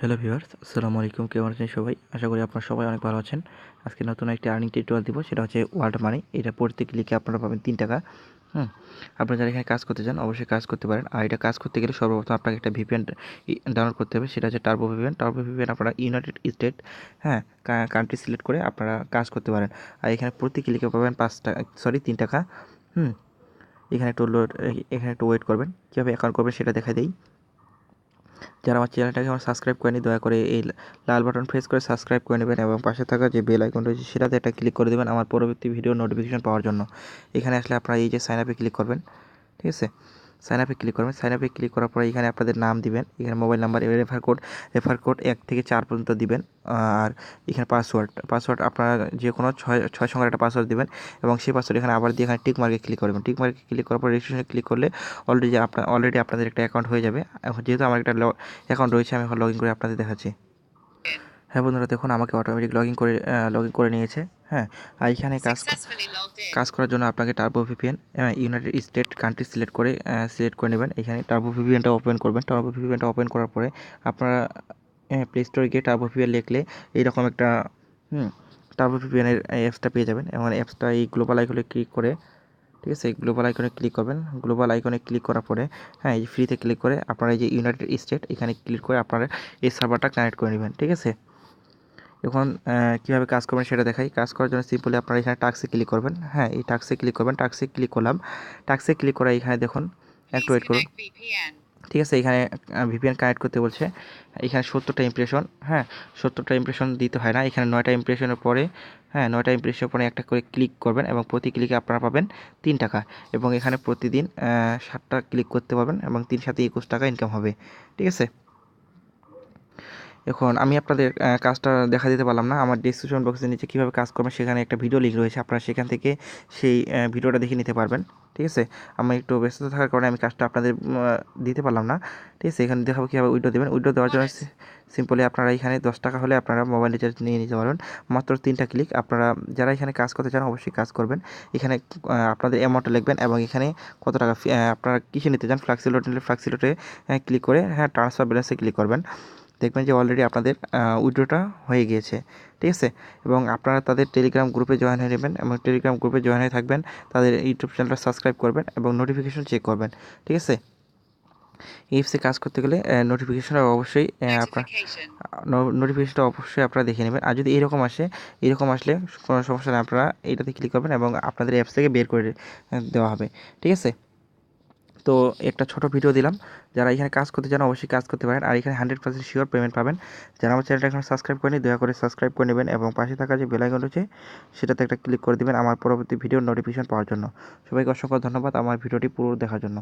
Hello viewers, আসসালামু আলাইকুম। কেমন আছেন সবাই? আশা করি আপনারা সবাই অনেক ভালো আছেন। আজকে নতুন একটি আর্নিং টিউটোরিয়াল দিব, সেটা হচ্ছে ওয়ার্ল্ড মানি। এটা পড়তে ক্লিকে আপনারা পাবেন 3 টাকা। আপনারা যারা এখানে কাজ করতে চান অবশ্যই কাজ করতে পারেন। আর এটা কাজ করতে গেলে সর্বপ্রথম আপনাকে একটা ভিপিএন ডাউনলোড করতে হবে, সেটা হচ্ছে টার্বো ভিপিএন। টার্বো ভিপিএন আপনারা ইউনাইটেড স্টেট কান্ট্রি সিলেক্ট করে আপনারা কাজ করতে পারেন। আর এখানে প্রতি ক্লিকে পাবেন 3 টাকা। এখানে একটু ওয়েট করবেন। কীভাবে অ্যাকাউন্ট করবেন সেটা দেখা দেই। যারা আমার চ্যানেলটাকে আমার সাবস্ক্রাইব করেনি, দয়া করে এই লাল বাটন প্রেস করে সাবস্ক্রাইব করে নেবেন এবং পাশে থাকা যে বেল আইকন রয়েছে সেটাতে একটা ক্লিক করে দেবেন আমার পরবর্তী ভিডিও নোটিফিকেশন পাওয়ার জন্য। এখানে আসলে আপনারা এই যে সাইন আপে ক্লিক করবেন, ঠিক আছে? সাইন আপে ক্লিক করবেন। সাইন আপে ক্লিক করার পরে এখানে আপনাদের নাম দিবেন, এখানে মোবাইল নাম্বার, রেফার কোড 1 থেকে 4 পর্যন্ত দিবেন। আর এখানে পাসওয়ার্ড আপনারা যে কোনো 6 সংখ্যার একটা পাসওয়ার্ড দিবেন এবং সেই পাসওয়ার্ড এখানে আবার দিয়ে এখানে টিক মার্কে ক্লিক করবেন। টিক মার্কে ক্লিক করার পর রেজিস্ট্রেশনে ক্লিক করলে অলরেডি আপনাদের একটা অ্যাকাউন্ট হয়ে যাবে। এখন যেহেতু আমার একটা অ্যাকাউন্ট রয়েছে, আমি এখন লগ ইন করে আপনাদের দেখাচ্ছি। হ্যাঁ বন্ধুরা, দেখুন আমাকে অটোমেটিক লগ ইন করে নিয়েছে। আর এখানে কাজ করার জন্য আপনাকে turbo VPN United state country select করে নেবেন। এখানে টার্বো ভিপিএনটা ওপেন করবেন। টার্বো ভিপিএনটা ওপেন করার পরে আপনারা প্লে স্টোরে গিয়ে টার্বো ভিপিএন লিখলে এইরকম একটা টার্বো ভিপিএনের অ্যাপসটা পেয়ে যাবেন। এবং অ্যাপসটা এই গ্লোবাল আইকনে ক্লিক করে, ঠিক আছে, গ্লোবাল আইকনে ক্লিক করবেন। গ্লোবাল আইকনে ক্লিক করার পরে এই ফ্রিতে ক্লিক করে আপনারা এই যে ইউনাইটেড স্টেট এখানে ক্লিক করে আপনারা এই সার্ভারটা কানেক্ট করে নেবেন, ঠিক আছে? এখন কীভাবে কাজ করবেন সেটা দেখাই। কাজ করার জন্য সিম্পলি আপনারা এখানে টাস্কে ক্লিক করবেন। এই টাস্কে ক্লিক করবেন। টাস্কে ক্লিক করলাম। টাস্কে ক্লিক করে এখানে দেখুন, একটু ওয়েট করুন, ঠিক আছে? এখানে ভিপিএন কানেক্ট করতে বলছে। এখানে 70টা ইমপ্রেশন, 70টা ইমপ্রেশন দিতে হয় না। এখানে 9টা ইমপ্রেশনের পরে 9টা ইমপ্রেশনের পরে একটা করে ক্লিক করবেন এবং প্রতি ক্লিকে আপনারা পাবেন 3 টাকা। এবং এখানে প্রতিদিন 7টা ক্লিক করতে পারবেন এবং 3 7 21 টাকা ইনকাম হবে, ঠিক আছে? এখন আমি আপনাদের কাজটা দেখা দিতে পারলাম না। আমার ডেসক্রিপশন বক্সের নিচে কীভাবে কাজ করবেন সেখানে একটা ভিডিও লিঙ্ক রয়েছে, আপনারা সেখান থেকে সেই ভিডিওটা দেখে নিতে পারবেন, ঠিক আছে? আমি একটু ব্যস্ত থাকার কারণে আমি কাজটা আপনাদের দিতে পারলাম না, ঠিক আছে? এখানে দেখাবো কীভাবে উইড্রো দেবেন। উইড্রো দেওয়ার জন্য সিম্পলি আপনারা এখানে 10 টাকা হলে আপনারা মোবাইল রিচার্জ নিয়ে নিতে পারবেন। মাত্র 3টা ক্লিক। আপনারা যারা এখানে কাজ করতে চান অবশ্যই কাজ করবেন। এখানে আপনাদের অ্যামাউন্টটা লিখবেন এবং এখানে কত টাকা আপনারা কিসে নিতে চান, ফ্লাক্সিলোড নিলে ফ্লাক্সিলোডে ক্লিক করে ট্রান্সফার ব্যালেন্সে ক্লিক করবেন। দেখবেন যে অলরেডি আপনাদের উইথড্রটা হয়ে গিয়েছে, ঠিক আছে? এবং আপনারা তাদের টেলিগ্রাম গ্রুপে জয়েন হয়ে নেবেন এবং টেলিগ্রাম গ্রুপে জয়েন হয়ে থাকবেন। তাদের ইউটিউব চ্যানেলটা সাবস্ক্রাইব করবেন এবং নোটিফিকেশন চেক করবেন, ঠিক আছে? অ্যাপসে কাজ করতে গেলে নোটিফিকেশনটা অবশ্যই আপনারা দেখে নেবেন। আর যদি এরকম আসলে কোনো সমস্যা নেই, আপনারা এইটাতে ক্লিক করবেন এবং আপনাদের অ্যাপস থেকে বের করে দেওয়া হবে, ঠিক আছে? তো একটা ছোট ভিডিও দিলাম। যারা এখানে কাজ করতে চান অবশ্যই কাজ করতে পারেন। আর এখানে 100% শিওর পেমেন্ট পাবেন। যারা আমার চ্যানেলটা এখন সাবস্ক্রাইব করেনি দয়া করে সাবস্ক্রাইব করে নেবেন এবং পাশে থাকা যে বেল আইকন রয়েছে সেটাতে একটা ক্লিক করে দেবেন আমার পরবর্তী ভিডিওর নোটিফিকেশন পাওয়ার জন্য। সবাইকে অসংখ্য ধন্যবাদ আমার ভিডিওটি পুরো দেখার জন্য।